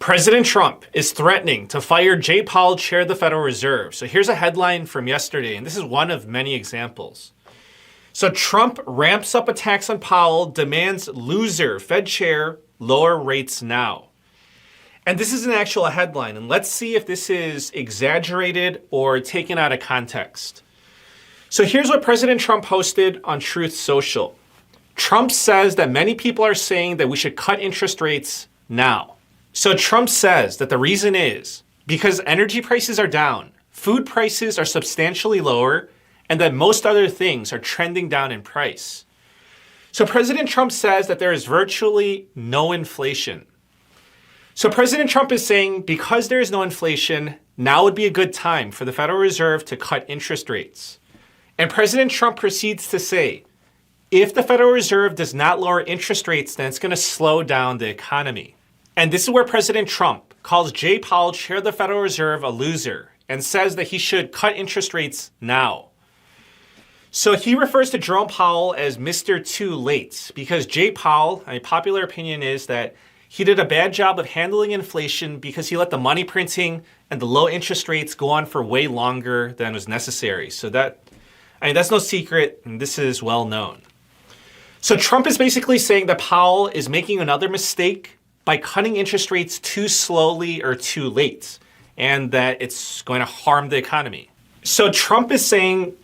President Trump is threatening to fire Jay Powell, chair of the Federal Reserve. So here's a headline from yesterday, and this is one of many examples. So Trump ramps up attacks on Powell, demands loser Fed chair lower rates now. And this is an actual headline, and let's see if this is exaggerated or taken out of context. So here's what President Trump posted on Truth Social. Trump says that many people are saying that we should cut interest rates now. So Trump says that the reason is because energy prices are down, food prices are substantially lower, and that most other things are trending down in price. So President Trump says that there is virtually no inflation. So President Trump is saying because there is no inflation, now would be a good time for the Federal Reserve to cut interest rates. And President Trump proceeds to say, if the Federal Reserve does not lower interest rates, then it's going to slow down the economy. And this is where President Trump calls Jay Powell, chair of the Federal Reserve, a loser and says that he should cut interest rates now. So he refers to Jerome Powell as Mr. Too Late because Jay Powell, a popular opinion is that he did a bad job of handling inflation because he let the money printing and the low interest rates go on for way longer than was necessary. So that's no secret, and this is well known. So Trump is basically saying that Powell is making another mistake by cutting interest rates too slowly or too late, and that it's going to harm the economy. So Trump is saying,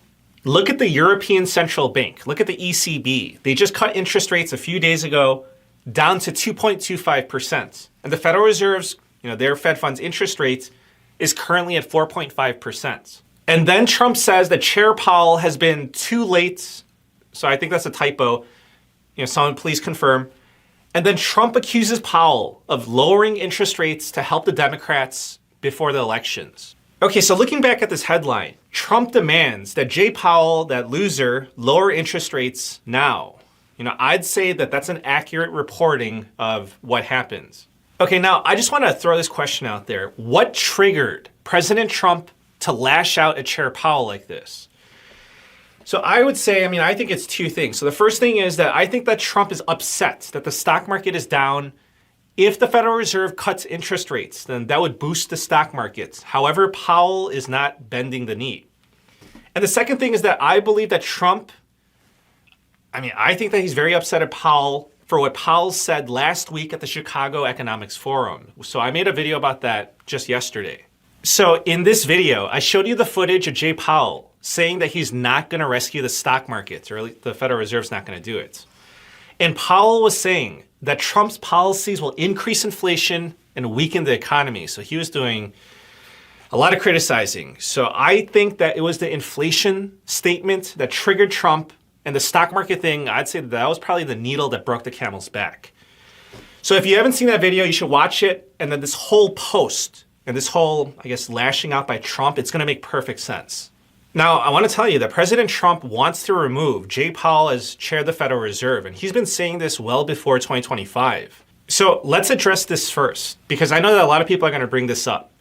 look at the European Central Bank, look at the ECB. They just cut interest rates a few days ago down to 2.25%. And the Federal Reserve's, their Fed funds interest rate is currently at 4.5%. And then Trump says that Chair Powell has been too late. So I think that's a typo. Someone please confirm. And then Trump accuses Powell of lowering interest rates to help the Democrats before the elections. Okay, so looking back at this headline, Trump demands that Jay Powell, that loser, lower interest rates now. I'd say that that's an accurate reporting of what happens. Okay, now I just want to throw this question out there. What triggered President Trump to lash out at Chair Powell like this? So I would say, I think it's two things. So the first thing is that I think that Trump is upset that the stock market is down. If the Federal Reserve cuts interest rates, then that would boost the stock markets. However, Powell is not bending the knee. And the second thing is that I believe that Trump, I think that he's very upset at Powell for what Powell said last week at the Chicago Economics Forum. So I made a video about that just yesterday. So in this video, I showed you the footage of Jay Powell saying that he's not going to rescue the stock markets, or the Federal Reserve's not going to do it. And Powell was saying that Trump's policies will increase inflation and weaken the economy. So he was doing a lot of criticizing. So I think that it was the inflation statement that triggered Trump, and the stock market thing, I'd say that was probably the needle that broke the camel's back. So if you haven't seen that video, you should watch it. And then this whole post and this whole, lashing out by Trump, it's going to make perfect sense. Now, I want to tell you that President Trump wants to remove Jay Powell as chair of the Federal Reserve, and he's been saying this well before 2025. So let's address this first, because I know that a lot of people are going to bring this up.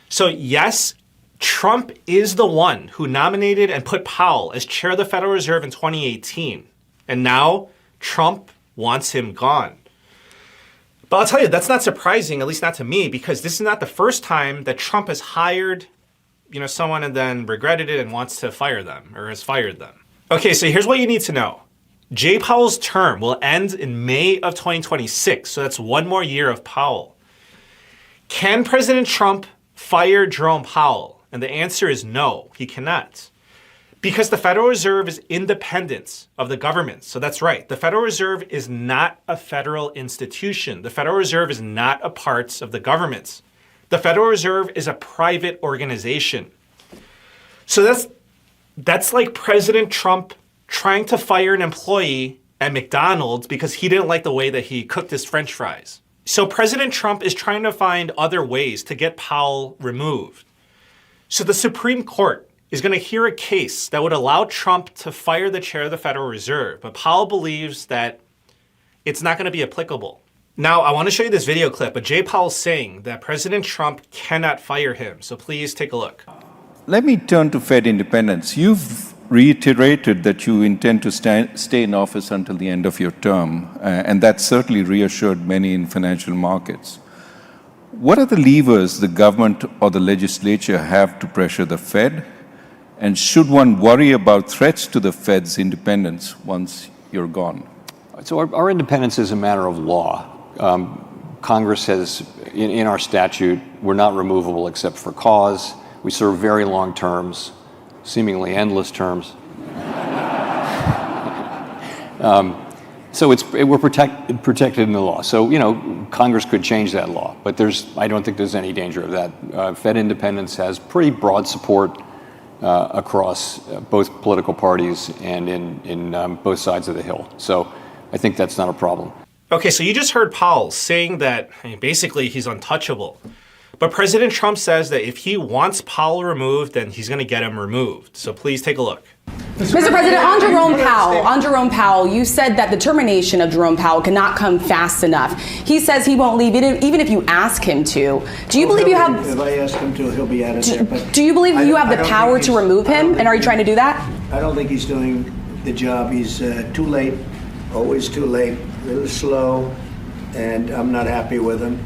So yes, Trump is the one who nominated and put Powell as chair of the Federal Reserve in 2018, and now Trump wants him gone. But I'll tell you, that's not surprising, at least not to me, because this is not the first time that Trump has hired someone and then regretted it and wants to fire them or has fired them. Okay, so here's what you need to know. Jay Powell's term will end in May of 2026, so that's one more year of Powell. Can President Trump fire Jerome Powell? And the answer is no, he cannot. Because the Federal Reserve is independent of the government. So that's right, the Federal Reserve is not a federal institution. The Federal Reserve is not a part of the government. The Federal Reserve is a private organization. So that's like President Trump trying to fire an employee at McDonald's because he didn't like the way that he cooked his French fries. So President Trump is trying to find other ways to get Powell removed. So the Supreme Court is going to hear a case that would allow Trump to fire the chair of the Federal Reserve, but Powell believes that it's not going to be applicable. Now, I want to show you this video clip of Jay Powell saying that President Trump cannot fire him. So please take a look. Let me turn to Fed independence. You've reiterated that you intend to stay in office until the end of your term, and that certainly reassured many in financial markets. What are the levers the government or the legislature have to pressure the Fed? And should one worry about threats to the Fed's independence once you're gone? So our independence is a matter of law. Congress has, in our statute, we're not removable except for cause. We serve very long terms, seemingly endless terms. So we're protected in the law. So, Congress could change that law, but I don't think there's any danger of that. Fed independence has pretty broad support across both political parties and in both sides of the Hill. So I think that's not a problem. Okay, so you just heard Powell saying that basically he's untouchable. But President Trump says that if he wants Powell removed, then he's going to get him removed. So please take a look. Mr. President, on Jerome Powell, you said that the termination of Jerome Powell cannot come fast enough. He says he won't leave even if you ask him to. Do you believe you have? If I ask him to, he'll be out of there. But do you believe you have the power to remove him? And are you trying to do that? I don't think he's doing the job. He's too late, always too late, really slow, and I'm not happy with him.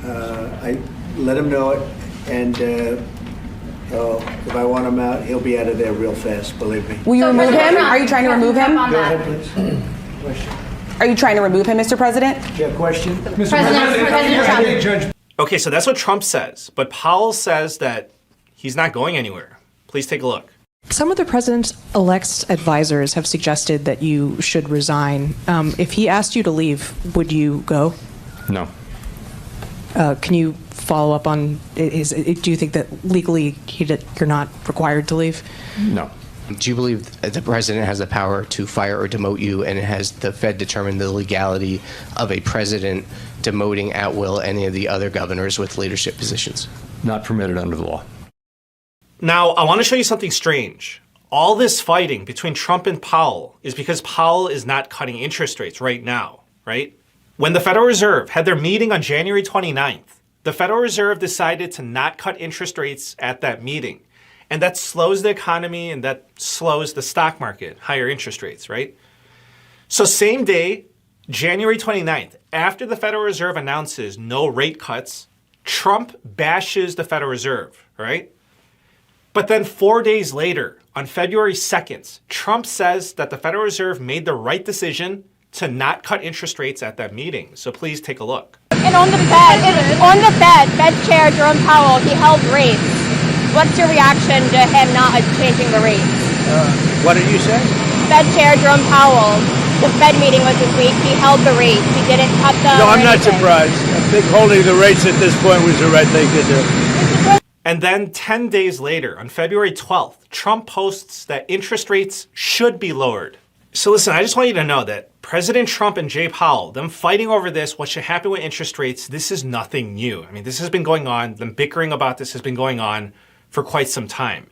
I let him know it, and if I want him out, he'll be out of there real fast, believe me. Will you remove him? Are you trying to remove him? Go ahead, please. Question. Are you trying to remove him, Mr. President? Do you have a question? President Trump. Okay, so that's what Trump says. But Powell says that he's not going anywhere. Please take a look. Some of the president-elect's advisors have suggested that you should resign. If he asked you to leave, would you go? No. Can you follow up on, do you think that legally you're not required to leave? No. Do you believe that the president has the power to fire or demote you, and has the Fed determined the legality of a president demoting at will any of the other governors with leadership positions? Not permitted under the law. Now, I want to show you something strange. All this fighting between Trump and Powell is because Powell is not cutting interest rates right now, right? When the Federal Reserve had their meeting on January 29th, the Federal Reserve decided to not cut interest rates at that meeting. And that slows the economy and that slows the stock market, higher interest rates, right? So same day, January 29th, after the Federal Reserve announces no rate cuts, Trump bashes the Federal Reserve, right? But then 4 days later, on February 2nd, Trump says that the Federal Reserve made the right decision to not cut interest rates at that meeting. So please take a look. And on the Fed Chair Jerome Powell, he held rates. What's your reaction to him not changing the rates? What did you say? Fed Chair Jerome Powell, the Fed meeting was this week. He held the rates. He didn't cut them. No, I'm not surprised. I think holding the rates at this point was the right thing to do. And then 10 days later, on February 12th, Trump posts that interest rates should be lowered. So listen, I just want you to know that President Trump and Jay Powell, them fighting over this, what should happen with interest rates, this is nothing new. I mean, this has been going on. Them bickering about this has been going on for quite some time.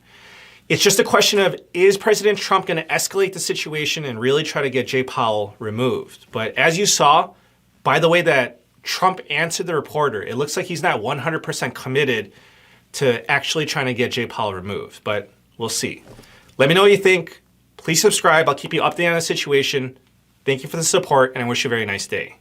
It's just a question of, is President Trump going to escalate the situation and really try to get Jay Powell removed? But as you saw, by the way that Trump answered the reporter, it looks like he's not 100% committed to actually trying to get Jay Powell removed. But we'll see. Let me know what you think. Please subscribe. I'll keep you updated on the situation. Thank you for the support, and I wish you a very nice day.